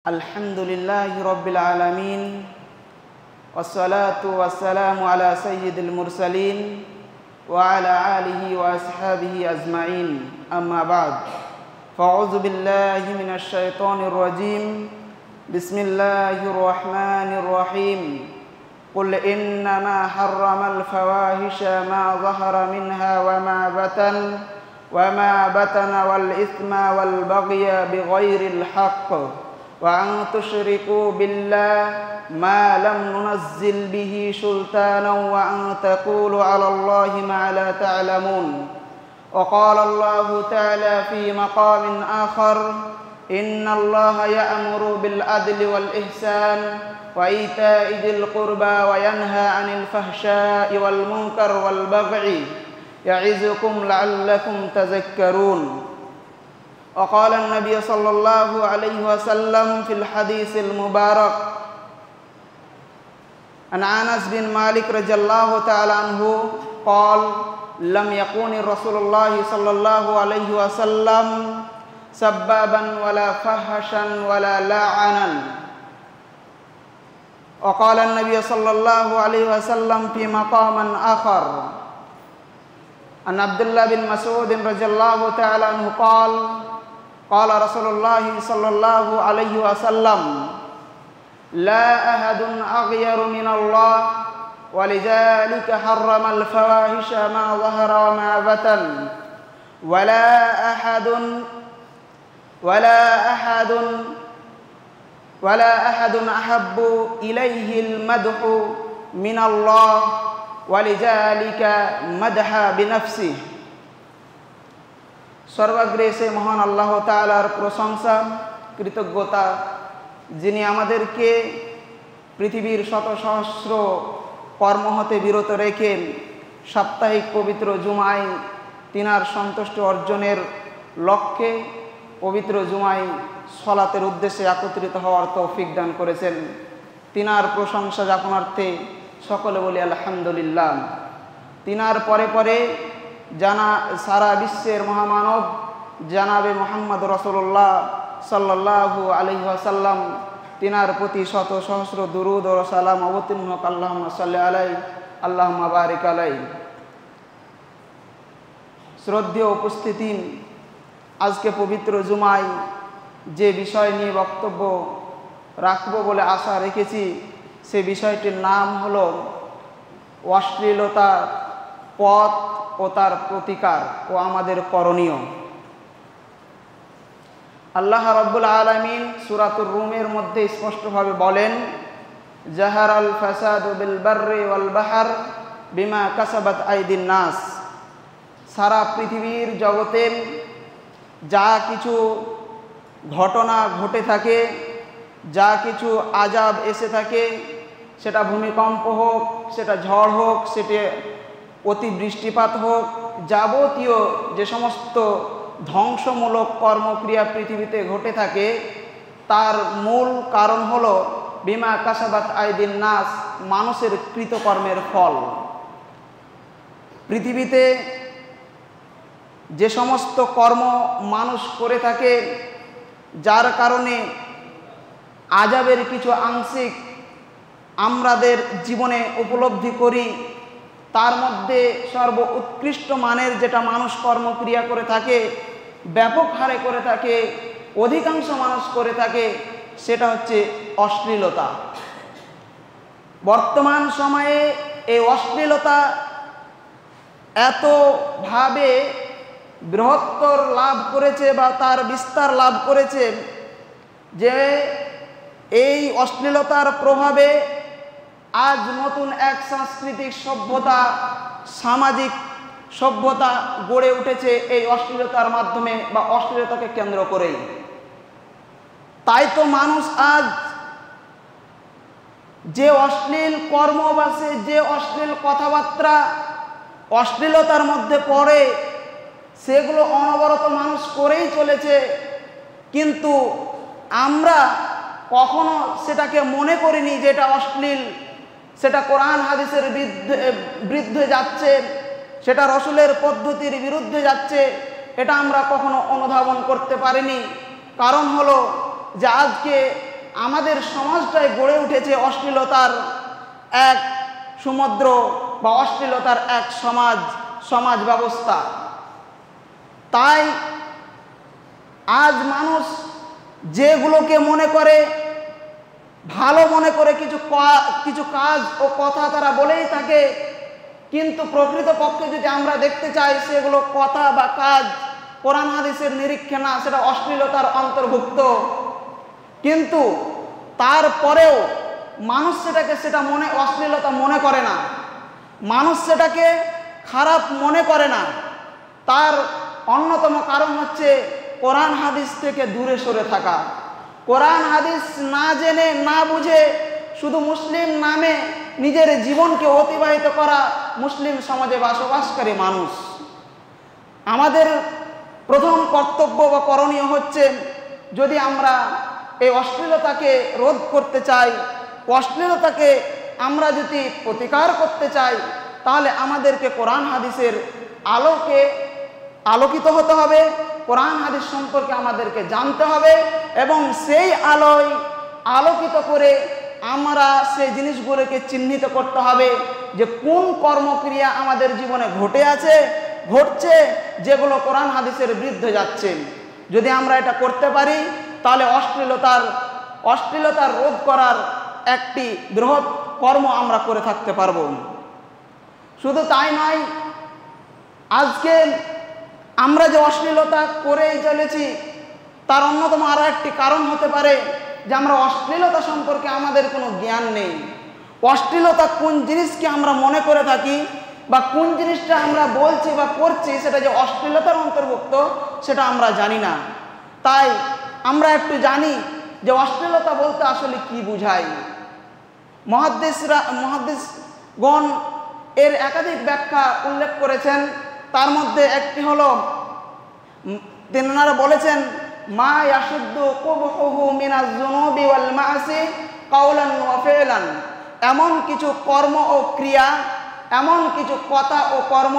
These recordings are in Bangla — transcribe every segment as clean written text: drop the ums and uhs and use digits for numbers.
Alhamdulillahi Rabbil Alamin. Wassalatu wassalamu ala sayyidil mursalin wa ala alihi wa ashabihi azma'in. Amma ba'd. Fa'udzu billahi minasy syaithanir rajim. Bismillahirrahmanirrahim. Qul innama harramal fawahisha ma zahara minha wa ma batana wal ithma wal baghya bighairil haqq wa an tusyriku billah ma lam nunazzil bihi sultanan wa an taqulu 'ala Allahi ma la ta'lamun. Wa qala Allahu ta'ala fi maqamin akhar, inna Allaha ya'muru bil adli wal ihsan wa ita'i dzil qurba wa yanha 'anil fahsya'i wal munkar wal baghi ya'izukum la'allakum tadhakkarun. وقال النبي صلى الله عليه وسلم في الحديث المبارك عن أنس بن مالك رضي الله تعالى عنه قال لم يكن رسول الله صلى الله عليه وسلم سبابا ولا فحشا ولا لاعنا. وقال النبي صلى الله عليه وسلم في مقام آخر عن عبد الله بن مسعود رضي الله تعالى عنه قال قال رسول الله صلى الله عليه وسلم لا أحد أغير من الله ولذلك حرم الفواحش ما ظهر وما بطن ولا أحد أحب إليه المدح من الله ولذلك مدح بنفسه. সর্বাগ্রে সে মহান আল্লাহ তাআলার প্রশংসা কৃতজ্ঞতা, যিনি আমাদেরকে পৃথিবীর শত সহস্র কর্ম হতে বিরত রেখে সাপ্তাহিক পবিত্র জুমায় তিনার সন্তুষ্টি অর্জনের লক্ষ্যে পবিত্র জুমায় সলাতের উদ্দেশ্যে একত্রিত হওয়ার তৌফিক দান করেছেন। তিনার প্রশংসা জ্ঞাপনার্থে সকলে বলি আলহামদুলিল্লাহ। তিনার পরে পরে সারা বিশ্বের মহামানব জানাবে মুহাম্মদ রাসূলুল্লাহ সাল্লাল্লাহু আলাইহি ওয়াসাল্লাম, তিনার প্রতি শত সহস্র দুরূদ ও সালাম অবতীর্ণ হোক। আল্লাহুম্মা সাল্লি আলাইহি আল্লাহুম্মা বারিক আলাইহি। শ্রদ্ধেয় উপস্থিতি, আজকে পবিত্র জুমায় যে বিষয় নিয়ে বক্তব্য রাখব বলে আশা রেখেছি, সে বিষয়টির নাম হলো অশ্লীলতার পথ ও তার প্রতিকার ও আমাদের করণীয়। আল্লাহ রাব্বুল আলামিন সূরাতুর রুমের মধ্যে স্পষ্টভাবে বলেন, জাহারাল ফাসাদু বিল বাররি ওয়াল বাহর বিমা কাসাবাত আইদিন নাস। সারা পৃথিবীর জগতে যা কিছু ঘটনা ঘটে থাকে, যা কিছু আযাব এসে থাকে, সেটা ভূমিকম্প হোক, সেটা ঝড় হোক, সেটা অতিবৃষ্টিপাত হোক, যাবতীয় যে সমস্ত ধ্বংসমূলক কর্মক্রিয়া পৃথিবীতে ঘটে থাকে, তার মূল কারণ হলো বিমা কাসাবাত আইদিন নাস, মানুষের কৃতকর্মের ফল। পৃথিবীতে যে সমস্ত কর্ম মানুষ করে থাকে, যার কারণে আযাবের কিছু আংশিক আমাদের জীবনে উপলব্ধি করি, তার মধ্যে সর্ব উৎকৃষ্ট মানের যেটা মানুষ কর্মক্রিয়া করে থাকে, ব্যাপক হারে করে থাকে, অধিকাংশ মানুষ করে থাকে, সেটা হচ্ছে অশ্লীলতা। বর্তমান সময়ে এই অশ্লীলতা এতভাবে বৃহত্তর লাভ করেছে বা তার বিস্তার লাভ করেছে যে এই অশ্লীলতার প্রভাবে আজ নতুন এক সাংস্কৃতিক সভ্যতা, সামাজিক সভ্যতা গড়ে উঠেছে এই অশ্লীলতার মাধ্যমে বা অশ্লীলতাকে কেন্দ্র করেই। তাই তো মানুষ আজ যে অশ্লীল কর্ম বা যে অশ্লীল কথাবার্তা অশ্লীলতার মধ্যে পড়ে, সেগুলো অনবরত মানুষ করেই চলেছে, কিন্তু আমরা কখনো সেটাকে মনে করিনি যে এটা অশ্লীল, সেটা কোরআন হাদিসের বিরুদ্ধে যাচ্ছে, সেটা রসুলের পদ্ধতির বিরুদ্ধে যাচ্ছে, এটা আমরা কখনো অনুধাবন করতে পারিনি। কারণ হলো যে আজকে আমাদের সমাজটায় গড়ে উঠেছে অশ্লীলতার এক সমুদ্র বা অশ্লীলতার এক সমাজ ব্যবস্থা। তাই আজ মানুষ যেগুলোকে মনে করে ভালো মনে করে কিছু কাজ ও কথা তারা বলেই থাকে, কিন্তু প্রকৃতপক্ষে যদি আমরা দেখতে চাই সেগুলো কথা বা কাজ কোরআন হাদিসের নিরীক্ষে না, সেটা অশ্লীলতার অন্তর্ভুক্ত। কিন্তু তারপরেও মানুষ সেটা অশ্লীলতা মনে করে না, মানুষ সেটাকে খারাপ মনে করে না। তার অন্যতম কারণ হচ্ছে কোরআন হাদিস থেকে দূরে সরে থাকা। কোরআন হাদিস না জেনে না বুঝে শুধু মুসলিম নামে নিজের জীবনকে অতিবাহিত করা মুসলিম সমাজে বসবাসকারী মানুষ। আমাদের প্রথম কর্তব্য বা করণীয় হচ্ছে, যদি আমরা এই অশ্লীলতাকে রোধ করতে চাই, অশ্লীলতাকে আমরা যদি প্রতিকার করতে চাই, তাহলে আমাদেরকে কোরআন হাদিসের আলোকে আলোকিত হতে হবে। কোরআন হাদিস সম্পর্কে আমাদেরকে জানতে হবে এবং সেই আলোয় আলোকিত করে আমরা সেই জিনিসগুলোকে চিহ্নিত করতে হবে যে কোন কর্মক্রিয়া আমাদের জীবনে ঘটছে যেগুলো কোরআন হাদিসের বিরুদ্ধে যাচ্ছে। যদি আমরা এটা করতে পারি তাহলে অশ্লীলতার রোধ করার একটি বৃহৎ কর্ম আমরা করে থাকতে পারব। শুধু তাই নয়, আজকে আমরা যে অশ্লীলতা করেই চলেছি তার অন্যতম আরও একটি কারণ হতে পারে যে আমরা অশ্লীলতা সম্পর্কে আমাদের কোনো জ্ঞান নেই। অশ্লীলতা কোন জিনিসকে আমরা মনে করে থাকি বা কোন জিনিসটা আমরা বলছি বা করছি সেটা যে অশ্লীলতার অন্তর্ভুক্ত সেটা আমরা জানি না। তাই আমরা একটু জানি যে অশ্লীলতা বলতে আসলে কি বোঝায়। মুহাদ্দিসগণ এর একাধিক ব্যাখ্যা উল্লেখ করেছেন। তার মধ্যে একটি হলো, তিনারা বলেছেন, মা ইয়াশুদ্দু কুবহুহু মিনাজ যুনুবি ওয়াল মাআসি কাওলান ওয়া ফি'লান, এমন কিছু কর্ম ও ক্রিয়া, এমন কিছু কথা ও কর্ম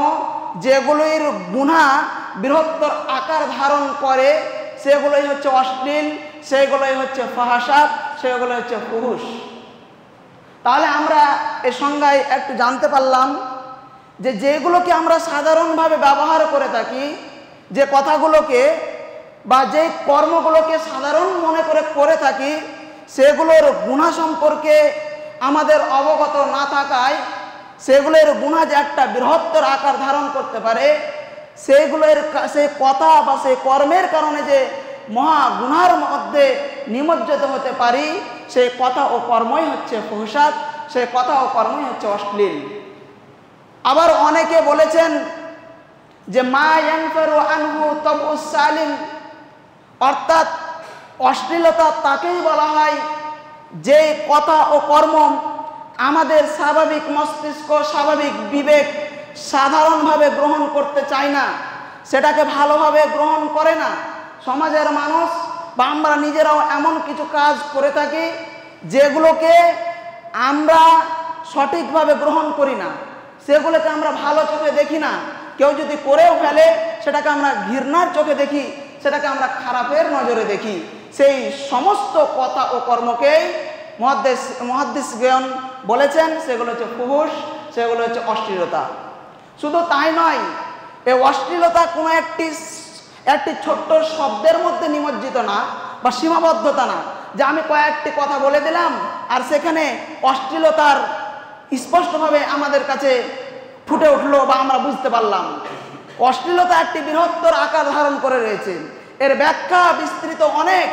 যেগুলোর গুনাহ বৃহত্তর আকার ধারণ করে, সেগুলোই হচ্ছে অশ্লীল, সেগুলোই হচ্ছে ফাহাশা, সেগুলো হচ্ছে ফুহুশ। তাহলে আমরা এই সংজ্ঞায় একটু জানতে পারলাম যে যেগুলোকে আমরা সাধারণভাবে ব্যবহার করে থাকি, যে কথাগুলোকে বা যে কর্মগুলোকে সাধারণ মনে করে থাকি, সেগুলোর গুনাহ সম্পর্কে আমাদের অবগত না থাকায় সেগুলোর গুনাহ যে একটা বৃহত্তর আকার ধারণ করতে পারে, সেই কথা বা সেই কর্মের কারণে যে মহা গুনার মধ্যে নিমজ্জিত হতে পারি, সেই কথা ও কর্মই হচ্ছে ফুহশাত, সেই কথা ও কর্মই হচ্ছে অশ্লীল। আবার অনেকে বলেছেন যে মা ইয়ানফারু আনহু তাবউস সালিম, অর্থাৎ অশ্লীলতা তাকেই বলা হয় যে কথা ও কর্ম আমাদের স্বাভাবিক মস্তিষ্ক, স্বাভাবিক বিবেক সাধারণভাবে গ্রহণ করতে চায় না, সেটাকে ভালোভাবে গ্রহণ করে না। সমাজের মানুষ বা আমরা নিজেরাও এমন কিছু কাজ করে থাকি যেগুলোকে আমরা সঠিকভাবে গ্রহণ করি না, সেগুলোকে আমরা ভালো চোখে দেখি না। কেউ যদি করেও ফেলে সেটাকে আমরা ঘৃণার চোখে দেখি, সেটাকে আমরা খারাপের নজরে দেখি। সেই সমস্ত কথা ও কর্মকেই মুহাদ্দিসগণ বলেছেন সেগুলো হচ্ছে ফুহুশ, সেগুলো হচ্ছে অশ্লীলতা। শুধু তাই নয়, এই অশ্লীলতা কোনো একটি ছোট্ট শব্দের মধ্যে নিমজ্জিত না বা সীমাবদ্ধতা না, যে আমি কয়েকটি কথা বলে দিলাম আর সেখানে অশ্লীলতার স্পষ্টভাবে আমাদের কাছে ফুটে উঠলো বা আমরা বুঝতে পারলাম। অশ্লীলতা একটি বৃহত্তর আকার ধারণ করে রয়েছে। এর ব্যাখ্যা বিস্তৃত অনেক,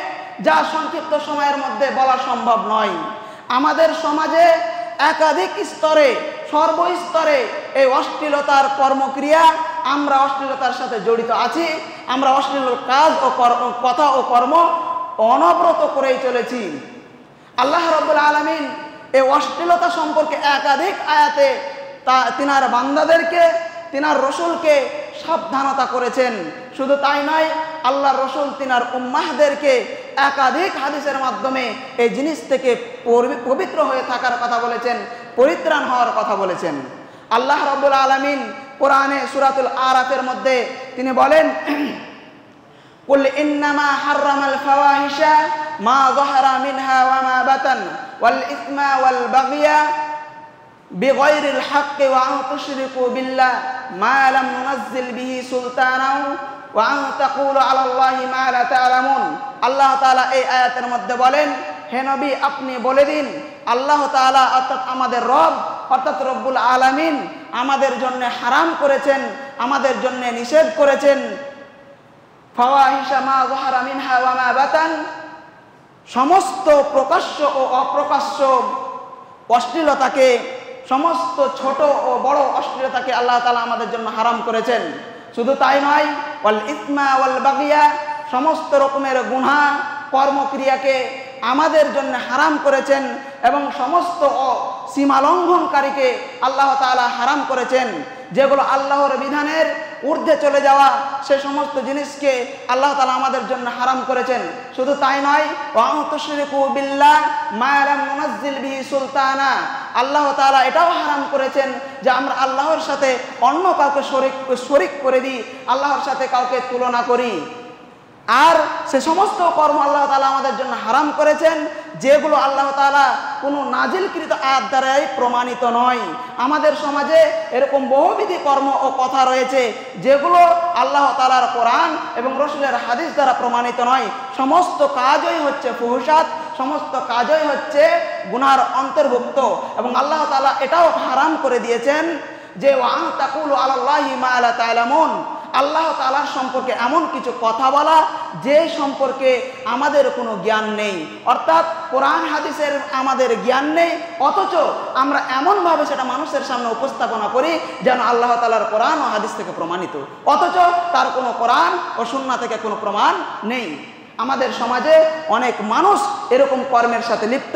যা সংক্ষিপ্ত সময়ের মধ্যে বলা সম্ভব নয়। আমাদের সমাজে একাধিক স্তরে, সর্বস্তরে এই অশ্লীলতার কর্মক্রিয়া, আমরা অশ্লীলতার সাথে জড়িত আছি। আমরা অশ্লীল কাজ ও কথা ও কর্ম অনবরত করেই চলেছি। আল্লাহ রাব্বুল আলামিন এই অশ্লীলতা সম্পর্কে একাধিক আয়াতে তিনার বান্দাদেরকে, তিনার রসুলকে সাবধানতা করেছেন। শুধু তাই নয়, আল্লাহর রসুল তিনার উম্মাহদেরকে একাধিক হাদিসের মাধ্যমে এই জিনিস থেকে পবিত্র হয়ে থাকার কথা বলেছেন, পরিত্রাণ হওয়ার কথা বলেছেন। আল্লাহ রাব্বুল আলামিন কোরআনে সূরাতুল আরাফের মধ্যে তিনি বলেন, কুল ইন্নামা হাররামাল ফাওয়াহিশা মা যাহারা মিনহা ওয়া বাতান ওয়াল ইসমা ওয়াল বাগিয়া বিগাইরিল হাক্কি ওয়া আন তুশরিকু বিল্লাহ মা লাম নুনাজ্জিল বিহি সুলতানাও ওয়া আন তাকুলু আলাল্লাহি মা লা তা'লামুন। আল্লাহ তাআলা এই আয়াতের মধ্যে বলেন, হে নবী আপনি বলে দিন আল্লাহ তাআলা অর্থাৎ আমাদের রব অর্থাৎ রব্বুল আলামিন আমাদের জন্য হারাম করেছেন, আমাদের জন্য নিষেধ করেছেন ফাওয়াহিশা মা যাহারা মিনহা ওয়া মা বাতান, সমস্ত প্রকাশ্য ও অপ্রকাশ্য অশ্লীলতাকে, সমস্ত ছোট ও বড় অশ্লীলতাকে আল্লাহ তাআলা আমাদের জন্য হারাম করেছেন। শুধু তাই নয়, ওয়াল ইসমা ওয়াল বাগিয়া, সমস্ত রকমের গুনাহ কর্মক্রিয়াকে আমাদের জন্য হারাম করেছেন এবং সমস্ত সীমা লঙ্ঘনকারীকে আল্লাহ তাআলা হারাম করেছেন। যেগুলো আল্লাহর বিধানের ঊর্ধ্বে চলে যাওয়া সে সমস্ত জিনিসকে আল্লাহ তাআলা আমাদের জন্য হারাম করেছেন। শুধু তাই নয়, ওয়া আন তুশরিকু বিল্লাহ মা লাম নুনাজ্জিল বিহি সুলতানা, আল্লাহ তাআলা এটাও হারাম করেছেন যে আমরা আল্লাহর সাথে অন্য কাউকে শরীক করে দিই, আল্লাহর সাথে কাউকে তুলনা করি। আর সে সমস্ত কর্ম আল্লাহ তাআলা আমাদের জন্য হারাম করেছেন যেগুলো আল্লাহ তাআলা কোনো নাজিলকৃত আয়াত দ্বারাই প্রমাণিত নয়। আমাদের সমাজে এরকম বহুবিধি কর্ম ও কথা রয়েছে যেগুলো আল্লাহ তাআলার কোরআন এবং রাসূলের হাদিস দ্বারা প্রমাণিত নয়। সমস্ত কাজই হচ্ছে ফুহশাত, সমস্ত কাজই হচ্ছে গুনার অন্তর্ভুক্ত এবং আল্লাহ তাআলা এটাও হারাম করে দিয়েছেন যে ওয়া আন তাকুলু আলাল্লাহি মা লা তা'লামুন, আল্লাহ তাআলার সম্পর্কে এমন কিছু কথা বলা যে সম্পর্কে আমাদের কোনো জ্ঞান নেই, অর্থাৎ কোরআন হাদিসের আমাদের জ্ঞান নেই, অথচ আমরা এমনভাবে সেটা মানুষের সামনে উপস্থাপনা করি যেন আল্লাহ তাআলার কোরআন ও হাদিস থেকে প্রমাণিত, অথচ তার কোনো কোরআন ও সুন্নাহ থেকে কোনো প্রমাণ নেই। আমাদের সমাজে অনেক মানুষ এরকম কর্মের সাথে লিপ্ত,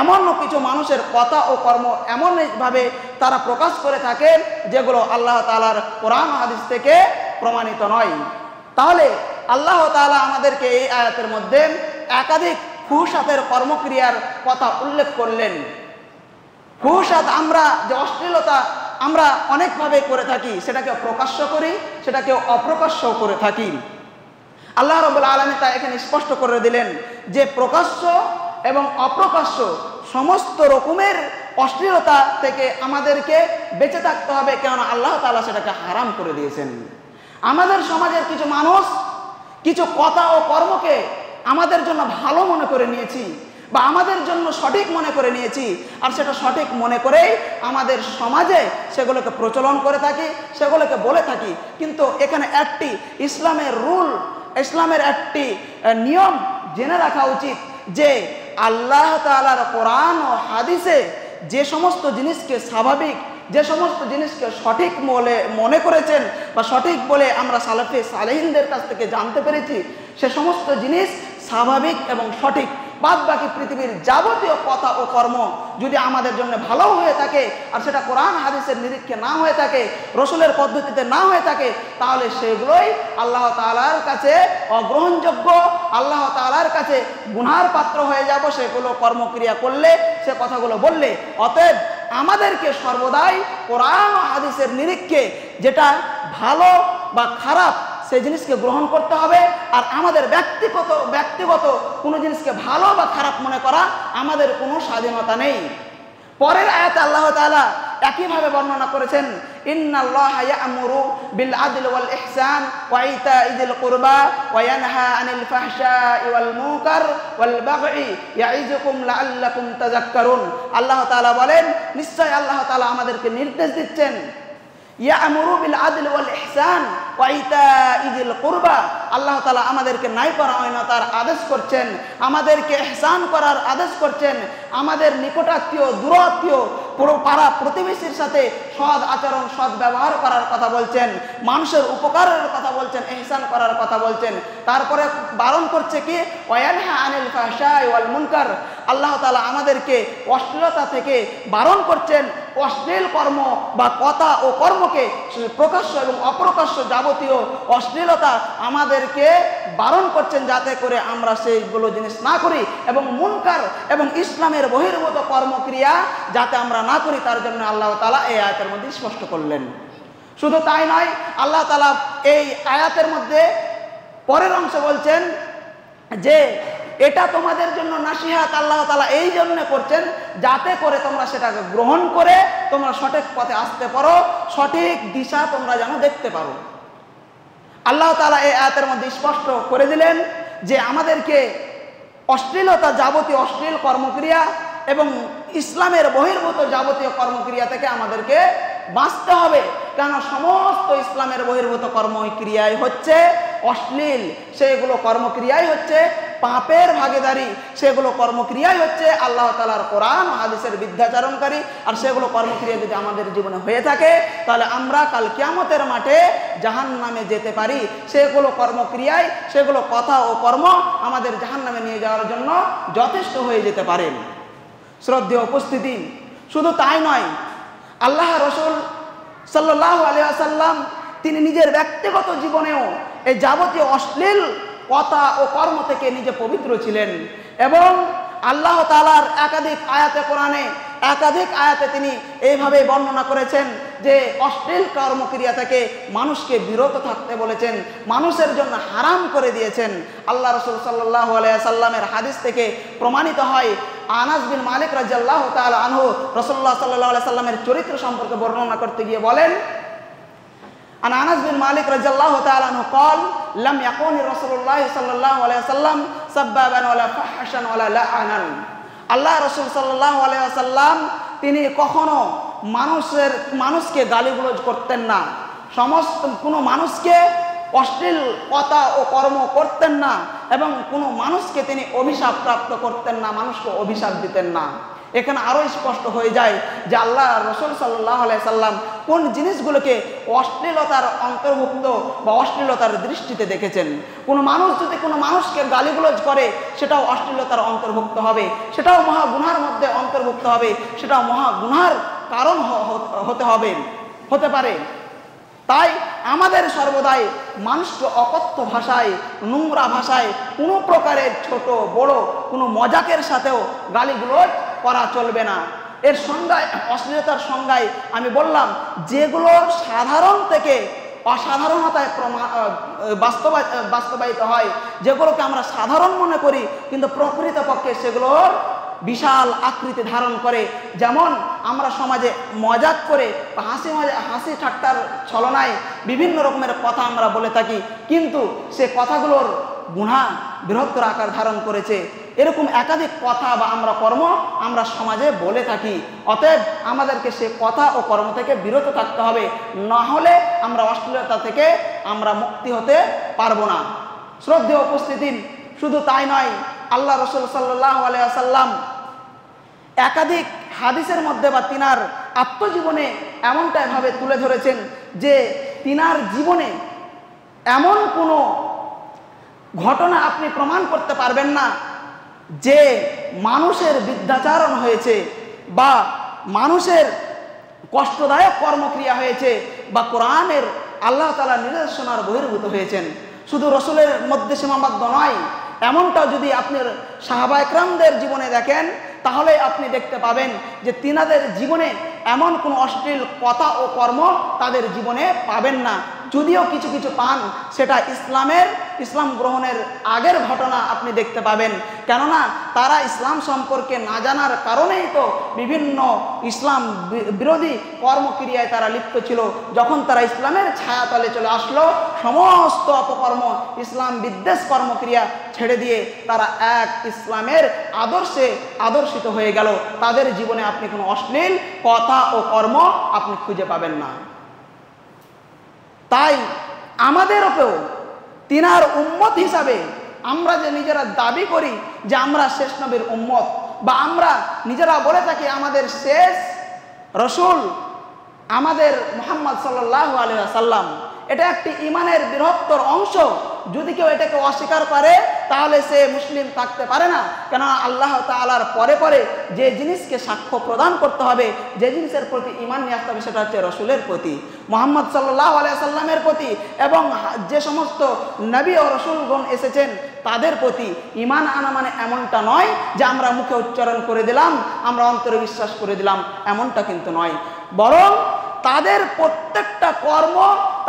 এমন কিছু মানুষের কথা ও কর্ম এমনভাবে তারা প্রকাশ করে থাকে যেগুলো আল্লাহ তাআলার কোরআন ও হাদিস থেকে প্রমাণিত নয়। তাহলে আল্লাহ তাআলা আমাদেরকে এই আয়াতের মধ্যে একাধিক ফুহশাতের কর্মক্রিয়ার কথা উল্লেখ করলেন। ফুহশাত আমরা যে অশ্লীলতা আমরা অনেকভাবে করে থাকি, সেটাকে প্রকাশ্য করি, সেটাকে অপ্রকাশ্য করে থাকি। আল্লাহ রাব্বুল আলামিন তা এখানে স্পষ্ট করে দিলেন যে প্রকাশ্য এবং অপ্রকাশ্য সমস্ত রকমের অশ্লীলতা থেকে আমাদেরকে বেঁচে থাকতে হবে, কেননা আল্লাহ তাআলা সেটাকে হারাম করে দিয়েছেন। আমাদের সমাজের কিছু মানুষ কিছু কথা ও কর্মকে আমাদের জন্য ভালো মনে করে নিয়েছি বা আমাদের জন্য সঠিক মনে করে নিয়েছি, আর সেটা সঠিক মনে করেই আমাদের সমাজে সেগুলোকে প্রচলন করে থাকি, সেগুলোকে বলে থাকি। কিন্তু এখানে একটি ইসলামের রুল, ইসলামের একটি নিয়ম জেনে রাখা উচিত যে আল্লাহ তাআলার কোরআন ও হাদিসে যে সমস্ত জিনিসকে স্বাভাবিক, যে সমস্ত জিনিসকে সঠিক বলে মনে করেছেন বা সঠিক বলে আমরা সালাফে সালেহিনদের কাছ থেকে জানতে পেরেছি, সে সমস্ত জিনিস স্বাভাবিক এবং সঠিক। বাদ বাকি পৃথিবীর যাবতীয় কথা ও কর্ম যদি আমাদের জন্য ভালো হয়ে থাকে আর সেটা কোরআন হাদিসের নিরীক্ষে না হয়ে থাকে, রসুলের পদ্ধতিতে না হয়ে থাকে, তাহলে সেগুলোই আল্লাহ তাআলার কাছে অগ্রহণযোগ্য, আল্লাহ তাআলার কাছে গুনার পাত্র হয়ে যাব সেগুলো কর্মক্রিয়া করলে, সে কথাগুলো বললে। অতএব আমাদেরকে সর্বদাই কোরআন ও হাদিসের নিরীক্ষে যেটা ভালো বা খারাপ সেই জিনিসকে গ্রহণ করতে হবে, আর আমাদের ব্যক্তিগত কোনো জিনিসকে ভালো বা খারাপ মনে করা আমাদের কোনো স্বাধীনতা নেই। পরের আয়াতে আল্লাহ তাআলা একইভাবে বর্ণনা করেছেন, ইন্নাল্লাহা ইয়া'মুরু বিল আদলি ওয়াল ইহসান ওয়া ইতাইযিল কুরবা ওয়া ইয়ানহা আনিল ফাহশাই ওয়াল মুনকার ওয়াল বাগই ইয়া'iযুকুম লাআল্লাকুম তাযাক্কারুন। আল্লাহ তাআলা বলেন, নিশ্চয় আল্লাহ তাআলা আমাদেরকে নির্দেশ দিচ্ছেন, ইয়া'মুরু বিল আদলি ওয়াল ইহসান ওয়া ইতাইযিল কুরবা, আল্লাহ তাআলা আমাদেরকে ন্যায়পরায়ণতার আদেশ করছেন, আমাদেরকে ইহসান করার আদেশ করছেন, আমাদের নিকটাত্মীয় দূরাত্মীয় পাড়া প্রতিবেশীর সাথে সৎ আচরণ সৎ ব্যবহার করার কথা বলছেন, মানুষের উপকারের কথা বলছেন, ইহসান করার কথা বলছেন। তারপরে বারণ করছে কি, ওয়া ইয়ানহা আনিল ফাহশাই ওয়াল মুনকার, আল্লাহ তাআলা আমাদেরকে অশ্লীলতা থেকে বারণ করছেন। অশ্লীল কর্ম বা কথা ও কর্মকে প্রকাশ্য এবং অপ্রকাশ্য যাবতীয় অশ্লীলতা আমাদেরকে বারণ করছেন যাতে করে আমরা সেইগুলো জিনিস না করি, এবং মুনকার এবং ইসলামের বহির্ভূত কর্মক্রিয়া যাতে আমরা না করি, তার জন্য আল্লাহ তাআলা এই আয়াতের মধ্যে স্পষ্ট করলেন। শুধু তাই নয়, আল্লাহ তাআলা এই আয়াতের মধ্যে পরের অংশে বলছেন যে এটা তোমাদের জন্য নাসিহাত আল্লাহ তাআলা এই জন্য করছেন যাতে করে তোমরা সেটাকে গ্রহণ করে তোমরা সঠিক পথে আসতে পারো, সঠিক দিশা তোমরা যেন দেখতে পারো। আল্লাহ তাআলা এই আয়াতের মধ্যে স্পষ্ট করে দিলেন যে আমাদেরকে অশ্লীলতা, যাবতীয় অশ্লীল কর্মক্রিয়া এবং ইসলামের বহির্ভূত যাবতীয় কর্মক্রিয়া থেকে আমাদেরকে বাঁচতে হবে। কেন সমস্ত ইসলামের বহির্ভূত কর্মক্রিয়াই হচ্ছে অশ্লীল, সেগুলো কর্মক্রিয়াই হচ্ছে পাপের ভাগীদারি, সেগুলো কর্মক্রিয়াই হচ্ছে আল্লাহ তাআলার কোরআন ও হাদিসের বিদ্যাচারণকারী। আর সেগুলো কর্মক্রিয়া যদি আমাদের জীবনে হয়ে থাকে তাহলে আমরা কাল কিয়ামতের মাঠে জাহান্নামে যেতে পারি। সেগুলো কর্মক্রিয়ায়, সেগুলো কথা ও কর্ম আমাদের জাহান্নামে নিয়ে যাওয়ার জন্য যথেষ্ট হয়ে যেতে পারে। শ্রদ্ধেয় উপস্থিতি, শুধু তাই নয়, আল্লাহ রাসূল সাল্লাল্লাহু আলাইহি ওয়াসাল্লাম তিনি নিজের ব্যক্তিগত জীবনেও এই যাবতীয় অশ্লীল কথা ও কর্ম থেকে নিজে পবিত্র ছিলেন এবং আল্লাহ তাআলার একাধিক আয়াতে, কোরআনে একাধিক আয়াতে তিনি এইভাবে বর্ণনা করেছেন যে অশ্লীল কর্মক্রিয়া থেকে মানুষকে বিরত থাকতে বলেছেন, মানুষের জন্য হারাম করে দিয়েছেন। আল্লাহ রাসূল সাল্লাল্লাহু আলাইহি সাল্লামের হাদিস থেকে প্রমাণিত হয়, আনাস বিন মালিক রাদিয়াল্লাহু তাআলা আনহু রাসূলুল্লাহ সাল্লাল্লাহু আলাইহি সাল্লামের চরিত্র সম্পর্কে বর্ণনা করতে গিয়ে বলেন, আন আনাস বিন মালিক রাদিয়াল্লাহু তাআলা আনহু قال لم يكن رسول الله صلى الله عليه وسلم سبابا ولا فحشا ولا لعنا। আল্লাহ রাসূল সাল্লাল্লাহু আলাইহি ওয়াসাল্লাম তিনি কখনো মানুষকে গালিগালাজ করতেন না, সমস্ত কোনো মানুষকে অশ্লীল কথা ও কর্ম করতেন না এবং কোনো মানুষকে তিনি অভিশাপ প্রাপ্ত করতেন না, মানুষকে অভিশাপ দিতেন না। এখানে আরো স্পষ্ট হয়ে যায় যে আল্লাহ রাসূল সাল্লাল্লাহু আলাইহি সাল্লাম কোন জিনিসগুলোকে অশ্লীলতার অন্তর্ভুক্ত বা অশ্লীলতার দৃষ্টিতে দেখেছেন। কোনো মানুষ যদি কোনো মানুষকে গালিগালাজ করে সেটাও অশ্লীলতার অন্তর্ভুক্ত হবে, সেটাও মহা গুনাহের মধ্যে অন্তর্ভুক্ত হবে, সেটাও মহা গুনাহের কারণ হতে পারে। তাই আমাদের সর্বদাই মানুষকে অকথ্য ভাষায়, নোংরা ভাষায়, কোনো প্রকারের ছোট বড় কোনো মজাকের সাথেও গালিগালাজ করা চলবে না। এর সংজ্ঞায়, অশ্লীলতার সংজ্ঞায় আমি বললাম যেগুলো সাধারণ থেকে অসাধারণতায় বাস্তবায়িত হয়, যেগুলোকে আমরা সাধারণ মনে করি কিন্তু প্রকৃতপক্ষে সেগুলোর বিশাল আকৃতি ধারণ করে। যেমন আমরা সমাজে মজাক করে হাসি ঠাট্টার ছলনায় বিভিন্ন রকমের কথা আমরা বলে থাকি, কিন্তু সে কথাগুলোর গুনাহ বৃহত্তর আকার ধারণ করেছে। এরকম একাধিক কথা বা কর্ম আমরা সমাজে বলে থাকি। অতএব আমাদেরকে সে কথা ও কর্ম থেকে বিরত থাকতে হবে, না হলে আমরা অশ্লীলতা থেকে আমরা মুক্তি হতে পারবো না। শ্রদ্ধেয় উপস্থিতি, শুধু তাই নয়, আল্লাহ রাসূল সাল্লাল্লাহু আলাইহি ওয়াসাল্লাম একাধিক হাদিসের মধ্যে বা তিনার আত্মজীবনে এমনটা ভাবে তুলে ধরেছেন যে তিনার জীবনে এমন কোনো ঘটনা আপনি প্রমাণ করতে পারবেন না যে মানুষের বিদ্যাচারণ হয়েছে বা মানুষের কষ্টদায়ক কর্মক্রিয়া হয়েছে বা কোরআনের আল্লাহ তাআলার নির্দেশনার বহির্ভূত হয়েছেন। শুধু রসুলের মধ্যে সীমাবদ্ধ নয়, এমনটাও যদি আপনি সাহাবা একরামদের জীবনে দেখেন তাহলে আপনি দেখতে পাবেন যে তিনাদের জীবনে এমন কোনো অশ্লীল কথা ও কর্ম তাদের জীবনে পাবেন না। যদিও কিছু কিছু পান, সেটা ইসলাম গ্রহণের আগের ঘটনা আপনি দেখতে পাবেন। কেননা তারা ইসলাম সম্পর্কে না জানার কারণেই তো বিভিন্ন ইসলাম বিরোধী কর্মক্রিয়ায় তারা লিপ্ত ছিল। যখন তারা ইসলামের ছায়াতলে চলে আসলো, সমস্ত অপকর্ম, ইসলাম বিদ্বেষ কর্মক্রিয়া ছেড়ে দিয়ে তারা এক ইসলামের আদর্শে আদর্শিত হয়ে গেল। তাদের জীবনে আপনি কোনো অশ্লীল কথা ও কর্ম আপনি খুঁজে পাবেন না। তাই আমাদেরকেও তিনার উম্মত হিসাবে আমরা যে নিজেরা দাবি করি যে আমরা শেষ নবীর উম্মত, বা আমরা নিজেরা বলে থাকি আমাদের শেষ রসুল আমাদের মুহাম্মদ সাল্লাল্লাহু আলাইহি ওয়াসাল্লাম, এটা একটি ঈমানের বৃহত্তর অংশ। যদি কেউ এটাকে অস্বীকার করে তাহলে সে মুসলিম থাকতে পারে না। কেন আল্লাহ তাআলার পরে পরে যে জিনিসকে সাক্ষ্য প্রদান করতে হবে, যে জিনিসের প্রতি ঈমান নিয়ে আসতে হবে, সেটা হচ্ছে রসুলের প্রতি, মুহাম্মদ সাল্লাল্লাহু আলাইহি সাল্লামের প্রতি, এবং যে সমস্ত নবী ও রসুলগণ এসেছেন তাদের প্রতি। ঈমান আনা মানে এমনটা নয় যে আমরা মুখে উচ্চারণ করে দিলাম, আমরা অন্তরে বিশ্বাস করে দিলাম, এমনটা কিন্তু নয়। বরং তাদের প্রত্যেকটা কর্ম,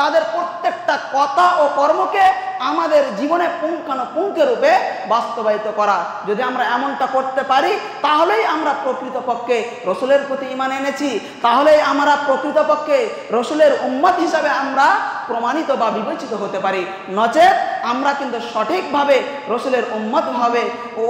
তাদের প্রত্যেকটা কথা ও কর্মকে আমাদের জীবনে পুঙ্খানুপুঙ্খে রূপে বাস্তবায়িত করা। যদি আমরা এমনটা করতে পারি তাহলেই আমরা প্রকৃতপক্ষে রসুলের প্রতি ঈমান এনেছি, তাহলেই আমরা প্রকৃতপক্ষে রসুলের উম্মত হিসাবে আমরা প্রমাণিত বা বিবেচিত হতে পারি। নচেত আমরা কিন্তু সঠিকভাবে রসুলের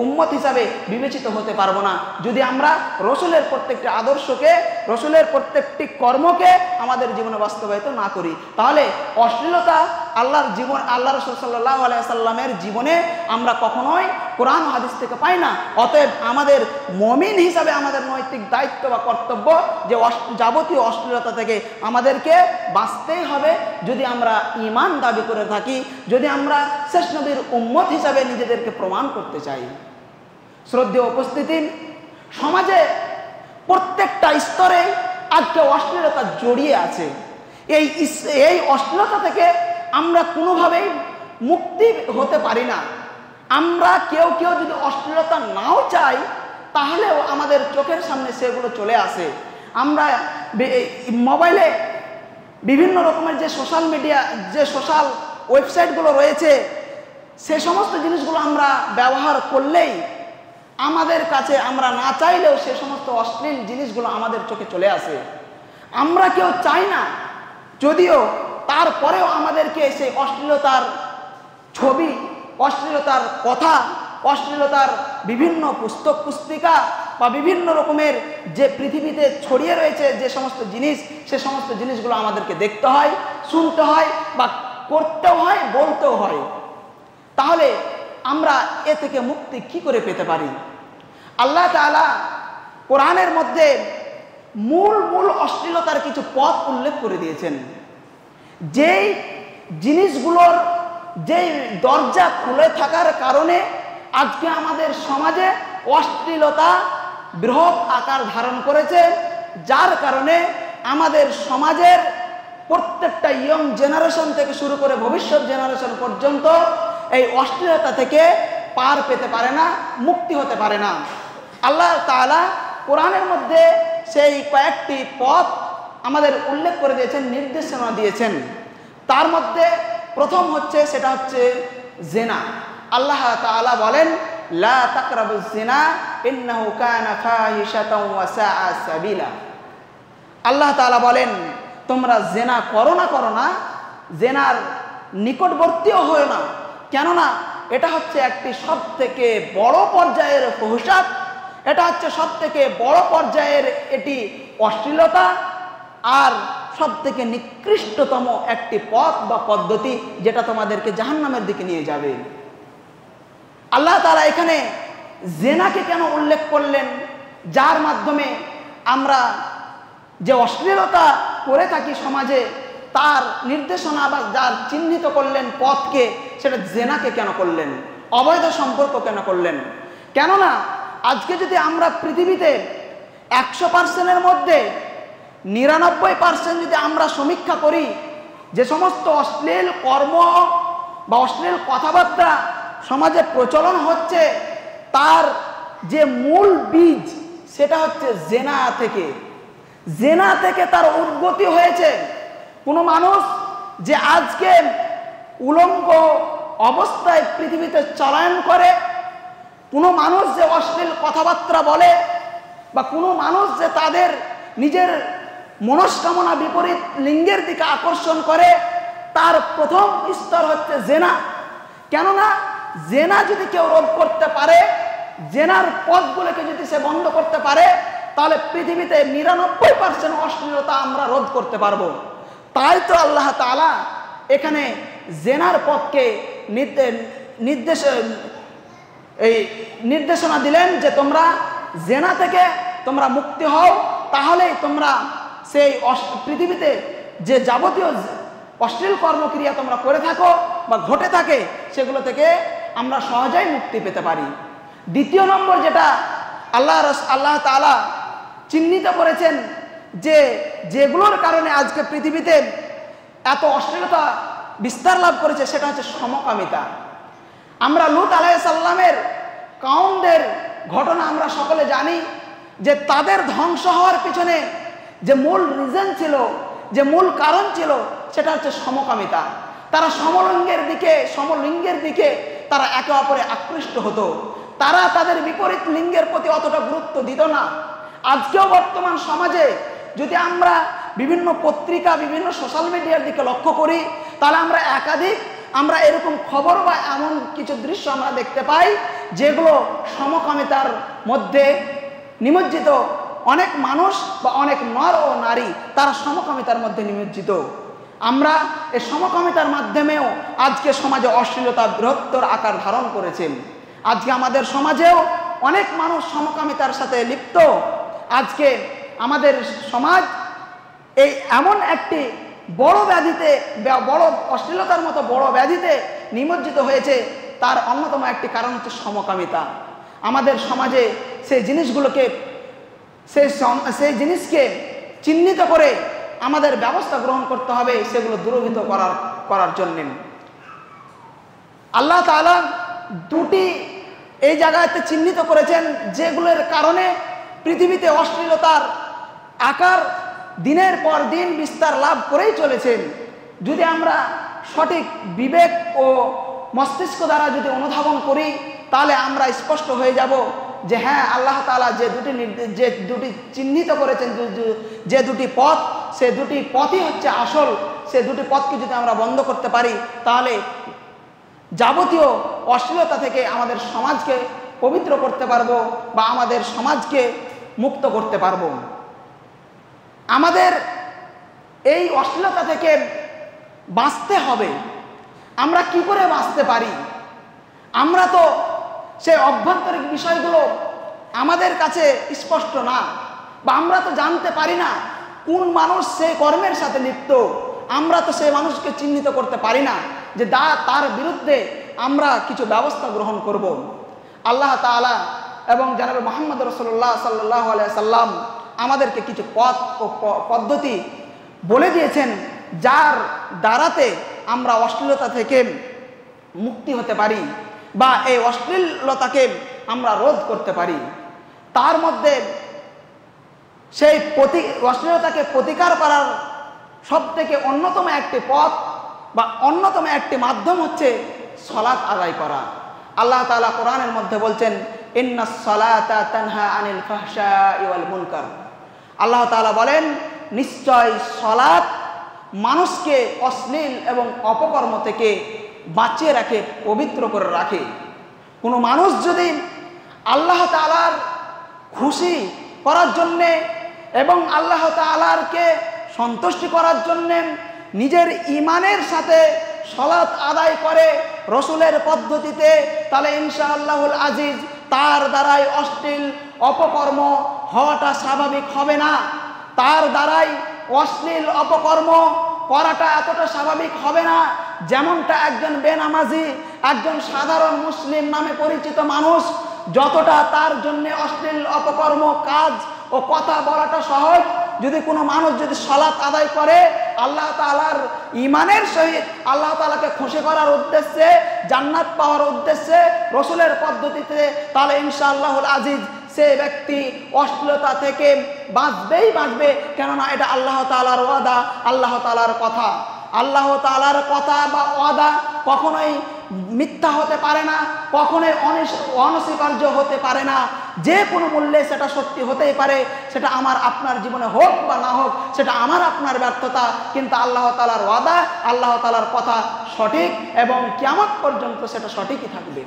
উম্মত হিসাবে বিবেচিত হতে পারবো না যদি আমরা রসুলের প্রত্যেকটি আদর্শকে, রসুলের প্রত্যেকটি কর্মকে আমাদের জীবনে বাস্তবায়িত না করি। তাহলে অশ্লীলতা আল্লাহ রসুল সাল্লাল্লাহু আলাইহি সাল্লামের জীবনে আমরা কখনোই কোরআন হাদিস থেকে পাই না। অতএব আমাদের মুমিন হিসাবে আমাদের নৈতিক দায়িত্ব বা কর্তব্য যে যাবতীয় অশ্লীলতা থেকে আমাদেরকে বাঁচতেই হবে। যদি আমরা ঈমান দাবি করে থাকি, যদি আমরা শেষ নবীর উম্মত হিসাবে নিজেদেরকে প্রমাণ করতে চাই। শ্রদ্ধেয় উপস্থিতি, সমাজে প্রত্যেকটা স্তরে আজকে অশ্লীলতা জড়িয়ে আছে। এই অশ্লীলতা থেকে আমরা কোনোভাবেই মুক্তি হতে পারি না। আমরা কেউ যদি অশ্লীলতা নাও চাই তাহলেও আমাদের চোখের সামনে সেগুলো চলে আসে। আমরা মোবাইলে বিভিন্ন রকমের যে সোশ্যাল মিডিয়া, যে সোশ্যাল ওয়েবসাইটগুলো রয়েছে, সে সমস্ত জিনিসগুলো আমরা ব্যবহার করলেই আমাদের কাছে, আমরা না চাইলেও সে সমস্ত অশ্লীল জিনিসগুলো আমাদের চোখে চলে আসে। আমরা কেউ চাই না, যদিও তারপরেও আমাদেরকে সেই অশ্লীলতার ছবি, অশ্লীলতার কথা, অশ্লীলতার বিভিন্ন পুস্তক পুস্তিকা বা বিভিন্ন রকমের যে পৃথিবীতে ছড়িয়ে রয়েছে যে সমস্ত জিনিস, সে সমস্ত জিনিসগুলো আমাদেরকে দেখতে হয়, শুনতে হয় বা করতেও হয়, বলতেও হয়। তাহলে আমরা এ থেকে মুক্তি কি করে পেতে পারি? আল্লাহ তাআলা কোরআনের মধ্যে মূল অশ্লীলতার কিছু পথ উল্লেখ করে দিয়েছেন। যেই জিনিসগুলোর যেই দরজা খুলে থাকার কারণে আজকে আমাদের সমাজে অশ্লীলতা বৃহৎ আকার ধারণ করেছে, যার কারণে আমাদের সমাজের প্রত্যেকটা ইয়ং জেনারেশন থেকে শুরু করে ভবিষ্যৎ জেনারেশন পর্যন্ত এই অশ্লীলতা থেকে পার পেতে পারে না, মুক্তি হতে পারে না। আল্লাহ তাআলা কোরআনের মধ্যে সেই কয়েকটি পথ আমাদের উল্লেখ করে দিয়েছেন, নির্দেশনা দিয়েছেন। তার মধ্যে প্রথম হচ্ছে, সেটা হচ্ছে জিনা। আল্লাহ তাআলা বলেন, লা তাকরাবুজ জিনা ইন্নাহু কানা ফাহিশাতাও ওয়া সাআ সাবিলা। আল্লাহ তাআলা বলেন, তোমরা জিনা করো না, জিনার নিকটবর্তীও হয় না, কেননা এটা হচ্ছে একটি সবথেকে বড় পর্যায়ের ফহশাত, এটা হচ্ছে সবথেকে বড় পর্যায়ের এটি অশ্লীলতা, আর সবথেকে নিকৃষ্টতম একটি পথ বা পদ্ধতি, যেটা তোমাদেরকে জাহান্নামের দিকে নিয়ে যাবে। আল্লাহ তাআলা এখানে জিনাকে কেন উল্লেখ করলেন? যার মাধ্যমে আমরা যে অশ্লীলতা করে থাকি সমাজে, তার নির্দেশনা বা যার চিহ্নিত করলেন পথকে, সেটা জিনাকে কেন করলেন? অবৈধ সম্পর্ক কেন করলেন? কেননা আজকে যদি আমরা পৃথিবীতে 100%-এর মধ্যে 99% যদি আমরা সমীক্ষা করি, যে সমস্ত অশ্লীল কর্ম বা অশ্লীল কথাবার্তা সমাজে প্রচলন হচ্ছে, তার যে মূল বীজ সেটা হচ্ছে জেনা থেকে তার উৎপত্তি হয়েছে। কোনো মানুষ যে আজকে উলঙ্গ অবস্থায় পৃথিবীতে চলায়ন করে, কোনো মানুষ যে অশ্লীল কথাবার্তা বলে, বা কোনো মানুষ যে তাদের নিজের মনস্কামনা বিপরীত লিঙ্গের দিকে আকর্ষণ করে, তার প্রথম স্তর হচ্ছে জেনা। কেননা জেনা যদি কেউ রোধ করতে পারে, জেনার পথগুলোকে যদি সে বন্ধ করতে পারে, তাহলে পৃথিবীতে 99% অশ্লীলতা আমরা রোধ করতে পারবো। তাই তো আল্লাহ তাআলা এখানে জেনার পথকে নির্দেশনা দিলেন যে তোমরা জেনা থেকে তোমরা মুক্তি হও, তাহলেই তোমরা সেই পৃথিবীতে যে যাবতীয় অশ্লীল কর্মক্রিয়া তোমরা করে থাকো বা ঘটে থাকে, সেগুলো থেকে আমরা সহজেই মুক্তি পেতে পারি। দ্বিতীয় নম্বর যেটা আল্লাহ তাআলা চিহ্নিত করেছেন, যে যেগুলোর কারণে আজকে পৃথিবীতে এত অশ্লীলতা বিস্তার লাভ করেছে, সেটা হচ্ছে সমকামিতা। আমরা লূত আলাইহিস সালামের কওমদের ঘটনা আমরা সকলে জানি, যে তাদের ধ্বংস হওয়ার পিছনে যে মূল রিজন ছিল, যে মূল কারণ ছিল, সেটা হচ্ছে সমকামিতা। তারা সমলিঙ্গের দিকে তারা একে অপরে আকৃষ্ট হতো। তারা তাদের বিপরীত লিঙ্গের প্রতি অতটা গুরুত্ব দিত না। আজকেও বর্তমান সমাজে যদি আমরা বিভিন্ন পত্রিকা, বিভিন্ন সোশ্যাল মিডিয়ার দিকে লক্ষ্য করি, তাহলে আমরা এরকম খবর বা এমন কিছু দৃশ্য আমরা দেখতে পাই যেগুলো সমকামিতার মধ্যে নিমজ্জিত। অনেক মানুষ বা অনেক নর ও নারী তারা সমকামিতার মধ্যে নিমজ্জিত। আমরা এই সমকামিতার মাধ্যমেও আজকে সমাজে অশ্লীলতা বৃহত্তর আকার ধারণ করেছে। আজকে আমাদের সমাজেও অনেক মানুষ সমকামিতার সাথে লিপ্ত। আজকে আমাদের সমাজ এই এমন একটি বড় অশ্লীলতার মতো বড় ব্যাধিতে নিমজ্জিত হয়েছে, তার অন্যতম একটি কারণ হচ্ছে সমকামিতা। আমাদের সমাজে সেই জিনিসকে চিহ্নিত করে আমাদের ব্যবস্থা গ্রহণ করতে হবে সেগুলো দূরীভূত করার জন্যে। আল্লাহ তাআলা দুটি এই জায়গাতে চিহ্নিত করেছেন যেগুলোর কারণে পৃথিবীতে অশ্লীলতার আকার দিনের পর দিন বিস্তার লাভ করেই চলেছেন। যদি আমরা সঠিক বিবেক ও মস্তিষ্ক দ্বারা যদি অনুধাবন করি, তাহলে আমরা স্পষ্ট হয়ে যাব যে হ্যাঁ, আল্লাহ তাআলা যে দুটি চিহ্নিত করেছেন, যে দুটি পথ, সে দুটি পথই হচ্ছে আসল। সে দুটি পথকে যদি আমরা বন্ধ করতে পারি, তাহলে যাবতীয় অশ্লীলতা থেকে আমাদের সমাজকে পবিত্র করতে পারবো বা আমাদের সমাজকে মুক্ত করতে পারবো। আমাদের এই অশ্লীলতা থেকে বাঁচতে হবে। আমরা কি করে বাঁচতে পারি? আমরা তো সেই অভ্যন্তরিক বিষয়গুলো আমাদের কাছে স্পষ্ট না, বা আমরা তো জানতে পারি না কোন মানুষ সেই কর্মের সাথে লিপ্ত। আমরা তো সেই মানুষকে চিহ্নিত করতে পারি না যে তার বিরুদ্ধে আমরা কিছু ব্যবস্থা গ্রহণ করব। আল্লাহ তাআলা এবং জনাবে মুহাম্মদ রাসূলুল্লাহ সাল্লাল্লাহু আলাইহি সাল্লাম আমাদেরকে কিছু পথ ও পদ্ধতি বলে দিয়েছেন, যার দ্বারাতে আমরা অশ্লীলতা থেকে মুক্তি হতে পারি বা এই অশ্লীলতাকে আমরা রোধ করতে পারি। তার মধ্যে সেই অশ্লীলতাকে প্রতিকার করার সবথেকে অন্যতম একটি পথ বা অন্যতম একটি মাধ্যম হচ্ছে সালাত আদায় করা। আল্লাহ তাআলা কোরআনের মধ্যে বলছেন, ইন্নাস সালাতা তানহা আনিল ফাহশাই ওয়াল মুনকার। আল্লাহ তাআলা বলেন, নিশ্চয় সালাত মানুষকে অশ্লীল এবং অপকর্ম থেকে বাঁচিয়ে রাখে, পবিত্র করে রাখে। কোনো মানুষ যদি আল্লাহ তাআলার খুশি করার জন্যে এবং আল্লাহ তাআলাকে সন্তুষ্টি করার জন্যে নিজের ঈমানের সাথে সালাত আদায় করে রসুলের পদ্ধতিতে, তাহলে ইনশাআল্লাহুল আজিজ তার দ্বারাই অশ্লীল অপকর্ম হওয়াটা স্বাভাবিক হবে না। তার দ্বারাই অশ্লীল অপকর্ম করাটা এতটা স্বাভাবিক হবে না যেমনটা একজন বেনামাজি, একজন সাধারণ মুসলিম নামে পরিচিত মানুষ যতটা তার জন্য অশ্লীল অপকর্ম কাজ ও কথা বলাটা সহজ, যদি কোনো মানুষ যদি সালাত আদায় করে আল্লাহ তাআলার ঈমানের সহিত আল্লাহ তাআলাকে খুশি করার উদ্দেশ্যে, জান্নাত পাওয়ার উদ্দেশ্যে রসুলের পদ্ধতিতে, তাহলে ইনশাআল্লাহুল আজিজ সে ব্যক্তি অশ্লীলতা থেকে বাঁচবে। কেননা এটা আল্লাহ তাআলার ওয়াদা, আল্লাহ তাআলার কথা। আল্লাহ তাআলার কথা বা ওয়াদা কখনোই মিথ্যা হতে পারে না, কখনোই অনস্বীকার্য হতে পারে না। যে কোনো মূল্যে সেটা সত্যি হতেই পারে, সেটা আমার আপনার জীবনে হোক বা না হোক, সেটা আমার আপনার ব্যর্থতা, কিন্তু আল্লাহ তাআলার ওয়াদা, আল্লাহ তাআলার কথা সঠিক এবং কিয়ামত পর্যন্ত সেটা সঠিকই থাকবে।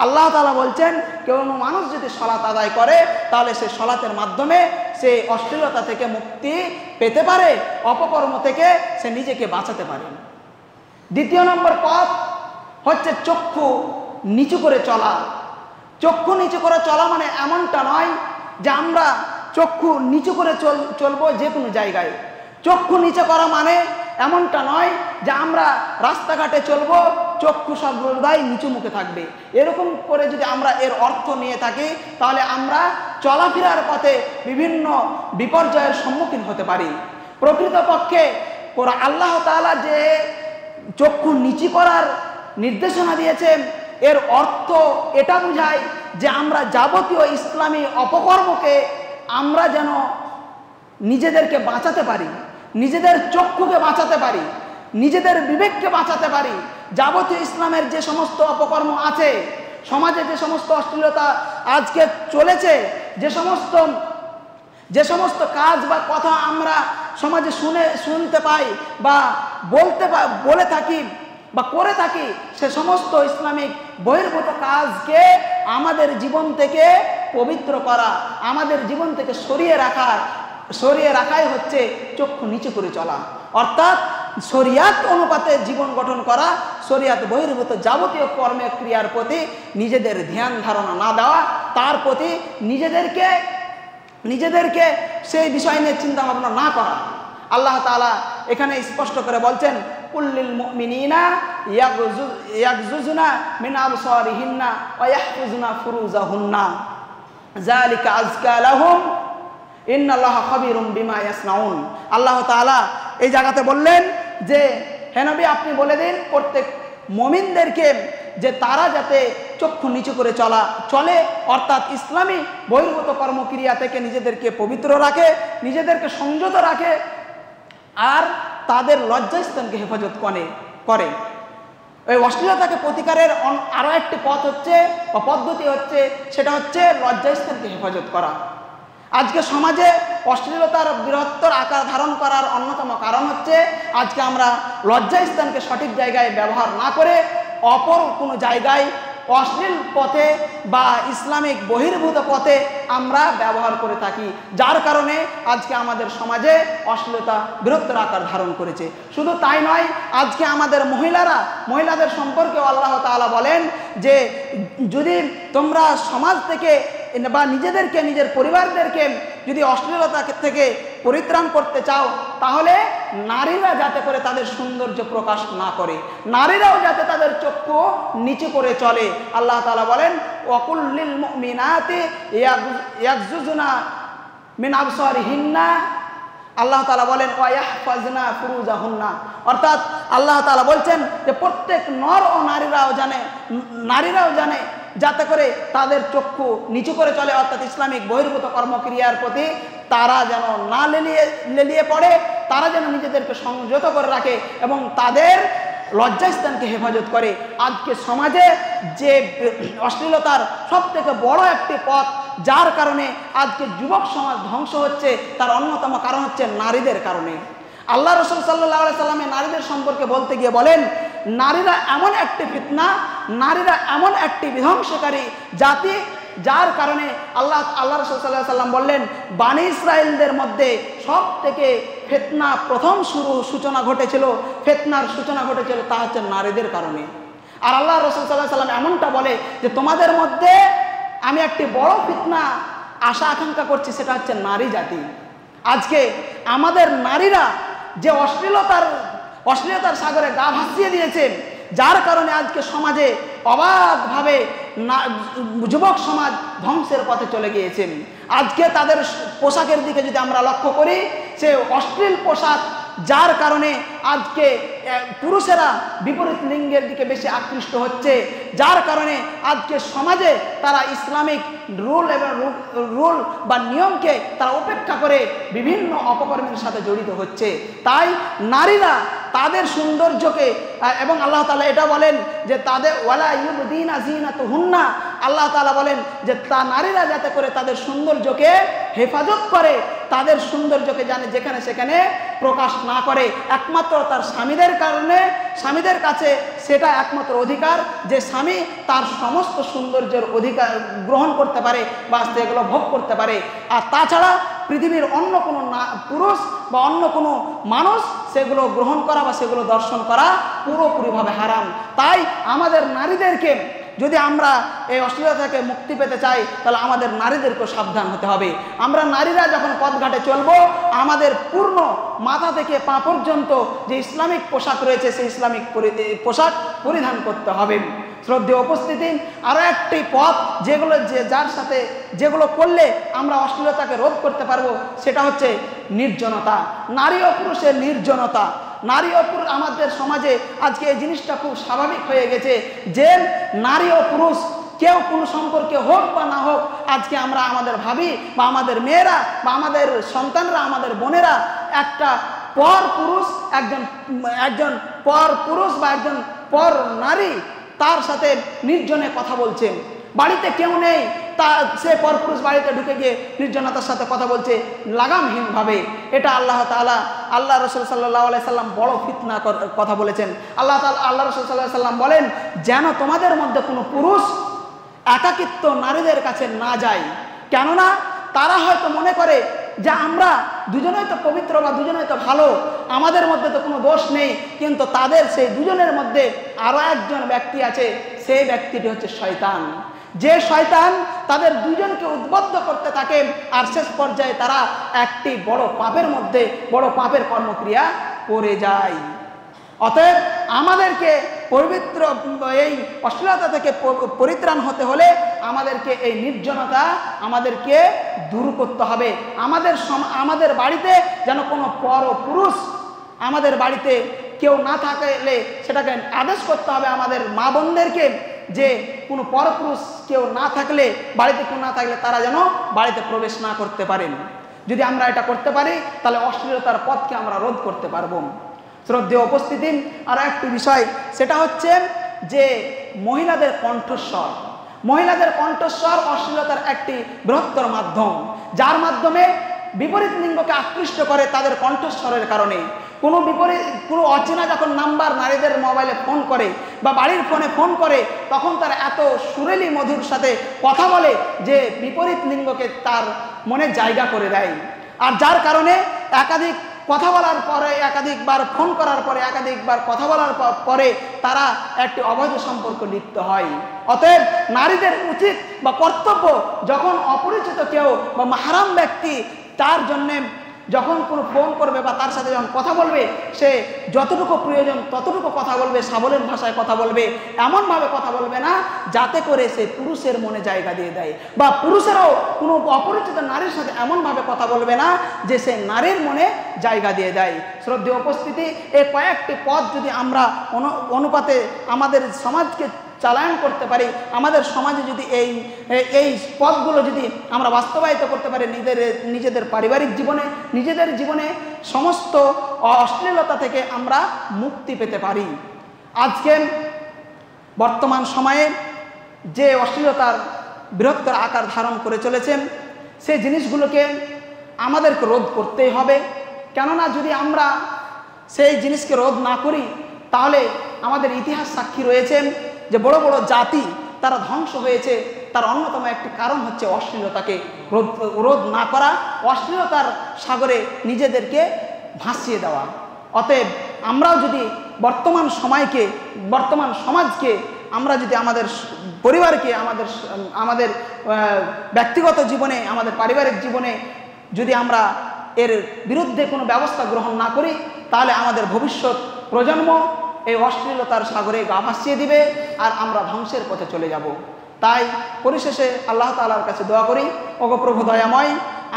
আল্লাহ তাআলা বলছেন, কেউ মানুষ যদি সালাত আদায় করে তাহলে সে সালাতের মাধ্যমে সে অশ্লীলতা থেকে মুক্তি পেতে পারে, অপকর্ম থেকে সে নিজেকে বাঁচাতে পারে। দ্বিতীয় নম্বর পথ হচ্ছে চক্ষু নিচু করে চলা। চক্ষু নিচু করে চলা মানে এমনটা নয় যে আমরা চক্ষু নিচু করে চলবো যে কোনো জায়গায়। চক্ষু নিচু করা মানে এমনটা নয় যে আমরা রাস্তাঘাটে চলবো, চক্ষু সর্বদাই নিচু মুখে থাকবে। এরকম করে যদি আমরা এর অর্থ নিয়ে থাকি, তাহলে আমরা চলাফেরার পথে বিভিন্ন বিপর্যয়ের সম্মুখীন হতে পারি। প্রকৃতপক্ষে আল্লাহ তাআলা যে চক্ষু নিচু করার নির্দেশনা দিয়েছেন, এর অর্থ এটা বোঝায় যে আমরা যাবতীয় ইসলামী অপকর্মকে আমরা যেন নিজেদেরকে বাঁচাতে পারি, নিজেদের চক্ষুকে বাঁচাতে পারি। নিজেদের বিবেককে বাঁচাতে পারি, যাবতীয় ইসলামের যে সমস্ত অপকর্ম আছে, সমাজে যে সমস্ত অশ্লীলতা আজকে চলেছে, যে সমস্ত কাজ বা কথা আমরা সমাজে শুনতে পাই বা বলে থাকি বা করে থাকি, সে সমস্ত ইসলামিক বহির্ভূত কাজকে আমাদের জীবন থেকে পবিত্র করা, আমাদের জীবন থেকে সরিয়ে রাখাই হচ্ছে চক্ষু নিচু করে চলা, অর্থাৎ শরিয়াত অনুপাতে জীবন গঠন করা, শরিয়াত বহির্ভূত যাবতীয় কর্মের ক্রিয়ার প্রতি নিজেদের ধ্যান ধারণা না দেওয়া, তার প্রতি নিজেদেরকে সেই বিষয় নিয়ে চিন্তা ভাবনা না করা। আল্লাহ তাআলা এখানে স্পষ্ট করে বলছেন, কুল্লিল মুমিনিনা ইয়াগযুজনা মিন আবসারিহিন্না ওয়া ইয়াহফাজুনা ফুরুজাহুন্না যালিকা আযকা লাহুম ইন্নাল্লাহা খাবীরুম বিমা ইয়াসনাউন। আল্লাহ তাআলা এই জায়গাতে বললেন যে হে নবী, আপনি বলে দিন প্রত্যেক মুমিনদেরকে যে তারা যাতে চক্ষু নিচু করে চলে, অর্থাৎ ইসলামী বহির্ভূত কর্মক্রিয়া থেকে নিজেদেরকে পবিত্র রাখে, নিজেদেরকে সংযত রাখে, আর তাদের লজ্জাস্থানকে হেফাজত করে। এই অশ্লীলতাকে প্রতিকারের আরও একটি পদ্ধতি হচ্ছে, সেটা হচ্ছে লজ্জাস্থানকে হেফাজত করা। আজকে সমাজে অশ্লীলতার বৃহত্তর আকার ধারণ করার অন্যতম কারণ হচ্ছে আজকে আমরা লজ্জাস্থানকে সঠিক জায়গায় ব্যবহার না করে অপর কোনো জায়গায় অশ্লীল পথে বা ইসলামিক বহির্ভূত পথে আমরা ব্যবহার করে থাকি, যার কারণে আজকে আমাদের সমাজে অশ্লীলতা বৃহত্তর আকার ধারণ করেছে। শুধু তাই নয়, আজকে আমাদের মহিলাদের সম্পর্কে আল্লাহ তাআলা বলেন যে যদি তোমরা সমাজ থেকে বা নিজের পরিবারদেরকে যদি অশ্লীলতা থেকে পরিত্রাণ করতে চাও, তাহলে নারীরা যাতে করে তাদের সৌন্দর্য প্রকাশ না করে, নারীরাও যাতে তাদের চক্ষু নিচু করে চলে। আল্লাহ তাআলা বলেন, ওয়াকুল্লিল মুমিনাতি ইয়াগযুজনা মিন আবসারিহিন্না, আল্লাহ তাআলা বলেন ওয়া ইয়াহফাজনা ফুরুজাহুন্না, অর্থাৎ আল্লাহ তাআলা বলছেন যে প্রত্যেক নর ও নারীরাও জানে যাতে করে তাদের চক্ষু নিচু করে চলে, অর্থাৎ ইসলামিক বহির্ভূত কর্মক্রিয়ার প্রতি তারা যেন না লেলিয়ে পড়ে, তারা যেন নিজেদেরকে সংযত করে রাখে এবং তাদের লজ্জাস্থানকে হেফাজত করে। আজকে সমাজে যে অশ্লীলতার সবথেকে বড় একটি পথ, যার কারণে আজকে যুবক সমাজ ধ্বংস হচ্ছে, তার অন্যতম কারণ হচ্ছে নারীদের কারণে। আল্লাহ রাসূল সাল্লাল্লাহু আলাইহি সাল্লাম নারীদের সম্পর্কে বলতে গিয়ে বলেন, নারীরা এমন একটি ফিতনা, নারীরা এমন একটি বিধ্বংসকারী জাতি, যার কারণে আল্লাহ রাসূল সাল্লাল্লাহু আলাইহি সাল্লাম বললেন, বনী ইসরাঈলদের মধ্যে সব থেকে প্রথম ফিতনার সূচনা ঘটেছিল তা হচ্ছে নারীদের কারণে। আর আল্লাহ রাসূল সাল্লাল্লাহু আলাইহি সাল্লাম এমনটা বলে যে তোমাদের মধ্যে আমি একটি বড় ফিতনা আশা আকাঙ্ক্ষা করছি, সেটা হচ্ছে নারী জাতি। আজকে আমাদের নারীরা যে অশ্লীলতার সাগরে গা ভাসিয়ে দিয়েছে, যার কারণে আজকে সমাজে অবাধভাবে যুবক সমাজ ধ্বংসের পথে চলে গিয়েছেন। আজকে তাদের পোশাকের দিকে যদি আমরা লক্ষ্য করি, সে অশ্লীল পোশাক, যার কারণে আজকে পুরুষেরা বিপরীত লিঙ্গের দিকে বেশি আকৃষ্ট হচ্ছে, যার কারণে আজকে সমাজে তারা ইসলামিক রুল বা নিয়মকে তারা উপেক্ষা করে বিভিন্ন অপকর্মের সাথে জড়িত হচ্ছে। তাই নারীরা তাদের সৌন্দর্যকে, এবং আল্লাহ তাআলা এটা বলেন যে তাদের ওয়ালা ইউবদিনা যিনাতুহুন্না, আল্লাহ তাআলা বলেন যে নারীরা যাতে করে তাদের সৌন্দর্যকে হেফাজত করে, তাদের সৌন্দর্যকে যেখানে সেখানে প্রকাশ না করে। একমাত্র তার স্বামীদের কাছে সেটা একমাত্র অধিকার যে স্বামী তার সমস্ত সৌন্দর্যের অধিকার গ্রহণ করতে পারে বা সেগুলো ভোগ করতে পারে। আর তাছাড়া পৃথিবীর অন্য কোনো পুরুষ বা অন্য কোনো মানুষ সেগুলো গ্রহণ করা বা সেগুলো দর্শন করা পুরোপুরিভাবে হারাম। তাই আমাদের নারীদেরকে, যদি আমরা এই অশ্লীলতা থেকে মুক্তি পেতে চাই, তাহলে আমাদের নারীদেরকেও সাবধান হতে হবে। আমরা নারীরা যখন পথঘাটে চলবো, আমাদের পূর্ণ মাথা থেকে পা পর্যন্ত যে ইসলামিক পোশাক রয়েছে, সেই ইসলামিক পোশাক পরিধান করতে হবে। শ্রদ্ধেয় উপস্থিতি, আরও একটি পথ যেগুলো করলে আমরা অশ্লীলতাকে রোধ করতে পারবো, সেটা হচ্ছে নির্জনতা, নারী ও পুরুষের নির্জনতা। নারী ও পুরুষ, আমাদের সমাজে আজকে এই জিনিসটা খুব স্বাভাবিক হয়ে গেছে যে নারী ও পুরুষ কেউ কোনো সম্পর্কে হোক বা না হোক, আজকে আমরা আমাদের ভাবি বা আমাদের মেয়েরা বা আমাদের সন্তানরা, আমাদের বোনেরা একটা পর পুরুষ একজন পর পুরুষ বা একজন পর নারী তার সাথে নির্জনে কথা বলছে, বাড়িতে কেউ নেই, সে পরপুরুষ বাড়িতে ঢুকে গিয়ে নির্জনতার সাথে কথা বলছে লাগামহীনভাবে। এটা আল্লাহ রসুল সাল্লাল্লাহু আলাইহি সাল্লাম বড় ফিতনা কথা বলেছেন। আল্লাহ রসুল সাল্লাল্লাহু আলাইহি সাল্লাম বলেন, যেন তোমাদের মধ্যে কোনো পুরুষ একাকিত্ব নারীদের কাছে না যায়, কেননা তারা হয়তো মনে করে যে আমরা দুজনেই তো পবিত্র বা দুজনেই তো ভালো, আমাদের মধ্যে তো কোনো দোষ নেই, কিন্তু তাদের সেই দুজনের মধ্যে আরও একজন ব্যক্তি আছে, সেই ব্যক্তিটি হচ্ছে শয়তান। যে শয়তান তাদের দুজনকে উদ্বুদ্ধ করতে থাকে, আর শেষ পর্যায়ে তারা একটি বড় পাপের মধ্যে বড় পাপের কর্মক্রিয়া করে যায়। অতএব আমাদেরকে পবিত্র এই অশ্লীলতা থেকে পরিত্রাণ হতে হলে আমাদেরকে এই নির্জনতা আমাদেরকে দূর করতে হবে। আমাদের বাড়িতে যেন কোনো পরপুরুষ আমাদের বাড়িতে কেউ না থাকলে সেটাকে আদেশ করতে হবে আমাদের মা বোনদেরকে, যে কোনো পরপুরুষ কেউ না থাকলে, বাড়িতে কেউ না থাকলে তারা যেন বাড়িতে প্রবেশ না করতে পারেন। যদি আমরা এটা করতে পারি তাহলে অশ্লীলতার পথকে আমরা রোধ করতে পারবো। শ্রদ্ধেয় উপস্থিতি, আর একটি বিষয়, সেটা হচ্ছে যে মহিলাদের কণ্ঠস্বর। মহিলাদের কণ্ঠস্বর অশ্লীলতার একটি বৃহত্তর মাধ্যম, যার মাধ্যমে বিপরীত লিঙ্গকে আকৃষ্ট করে তাদের কণ্ঠস্বরের কারণে। কোনো অচেনা যখন নাম্বার নারীদের মোবাইলে ফোন করে বা বাড়ির ফোনে ফোন করে, তখন তারা এত সুরেলি মধুর সাথে কথা বলে যে বিপরীত লিঙ্গকে তার মনে জায়গা করে দেয়। আর যার কারণে একাধিক কথা বলার পরে, একাধিকবার ফোন করার পরে, একাধিকবার কথা বলার পরে তারা একটি অবৈধ সম্পর্ক লিপ্ত হয়। অতএব নারীদের উচিত বা কর্তব্য, যখন অপরিচিত কেউ বা মাহরাম ব্যক্তি তার জন্যে যখন কোনো ফোন করবে বা তার সাথে যখন কথা বলবে, সে যতটুকু প্রয়োজন ততটুকু কথা বলবে, সাবলীল ভাষায় কথা বলবে, এমনভাবে কথা বলবে না যাতে করে সে পুরুষের মনে জায়গা দিয়ে দেয়, বা পুরুষেরও কোনো অপরিচিত নারীর সাথে এমনভাবে কথা বলবে না যে সে নারীর মনে জায়গা দিয়ে দেয়। শ্রদ্ধেয় উপস্থিতি, এই কয়েকটি পথ যদি আমরা অনুপাতে আমাদের সমাজকে চালায়ন করতে পারি, আমাদের সমাজে যদি এই পথগুলো যদি আমরা বাস্তবায়িত করতে পারি, নিজেদের পারিবারিক জীবনে, নিজেদের জীবনে সমস্ত অশ্লীলতা থেকে আমরা মুক্তি পেতে পারি। আজকে বর্তমান সময়ে যে অশ্লীলতার বৃহত্তর আকার ধারণ করে চলেছেন, সেই জিনিসগুলোকে আমাদেরকে রোধ করতেই হবে। কেননা যদি আমরা সেই জিনিসকে রোধ না করি, তাহলে আমাদের ইতিহাস সাক্ষী রয়েছে যে বড় বড় জাতি তারা ধ্বংস হয়েছে, তার অন্যতম একটি কারণ হচ্ছে অশ্লীলতাকে রোধ না করা, অশ্লীলতার সাগরে নিজেদেরকে ভাসিয়ে দেওয়া। অতএব আমরাও যদি বর্তমান সমাজকে আমরা যদি আমাদের পরিবারকে, আমাদের ব্যক্তিগত জীবনে, আমাদের পারিবারিক জীবনে যদি আমরা এর বিরুদ্ধে কোনো ব্যবস্থা গ্রহণ না করি, তাহলে আমাদের ভবিষ্যৎ প্রজন্ম এই অশ্লীলতার সাগরে গা ভাসিয়ে দিবে, আর আমরা ধ্বংসের পথে চলে যাব। তাই পরিশেষে আল্লাহ তাআলার কাছে দোয়া করি, ওগো প্রভু দয়াময়,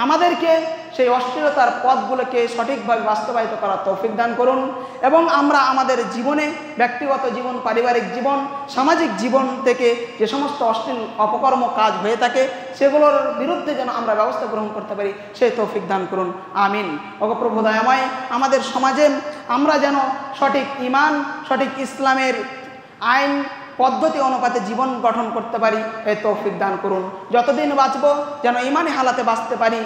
আমাদেরকে সেই অশ্লীলতার পথগুলোকে সঠিকভাবে বাস্তবায়িত করার তৌফিক দান করুন, এবং আমরা আমাদের জীবনে, ব্যক্তিগত জীবন, পারিবারিক জীবন, সামাজিক জীবন থেকে যে সমস্ত অশ্লীল অপকর্ম কাজ হয়ে থাকে, সেগুলোর বিরুদ্ধে যেন আমরা ব্যবস্থা গ্রহণ করতে পারি, সেই তৌফিক দান করুন। আমিন। ওগো প্রভু দয়াময়, আমাদের সমাজে আমরা যেন সঠিক ঈমান, সঠিক ইসলামের আইন পদ্ধতি অনুপাতে জীবন গঠন করতে পারি, এই তৌফিক দান করুন। যতদিন বাঁচব যেন ঈমানি হালাতে বাঁচতে পারি,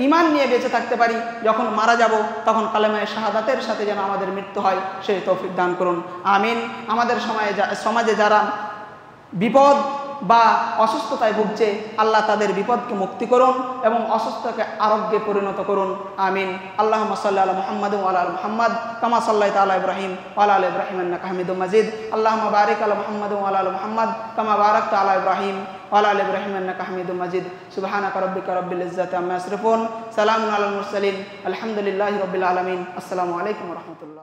ঈমান নিয়ে বেঁচে থাকতে পারি। যখন মারা যাব তখন কালেমায়ে শাহাদাতের সাথে যেন আমাদের মৃত্যু হয়, সেই তৌফিক দান করুন। আমিন। আমাদের সমাজে যারা বিপদ বা অসুস্থতায় ভুগছে, আল্লাহ তাদের বিপদকে মুক্তি করুন এবং অসুস্থতাকে আরোগ্যে পরিণত করুন। আমিন। আল্লাহুম্মা সাল্লি আলা মুহাম্মাদ ওয়া আলা আলি মুহাম্মাদ কামা সাল্লাইতা আলা ইব্রাহিম ওয়া আলা আলি ইব্রাহিম ইন্নাকা হামিদুম মাজিদ। আল্লাহুম্মা বারিক আলা মুহাম্মাদ ওয়া আলা আলি মুহাম্মাদ কামা বারাকতা আলা ইব্রাহিম ওয়া আলা আলি ইব্রাহিম ইন্নাকা হামিদুম মাজিদ। সুবহানাকা রাব্বিকা রাব্বিল ইজ্জাতি আম্মা ইয়াসিফুন, সালামুন আলাল মুরসালিন, আলহামদুলিল্লাহি রাব্বিল আলামিন। আসসালামু আলাইকুম ওয়া রাহমাতুল্লাহ।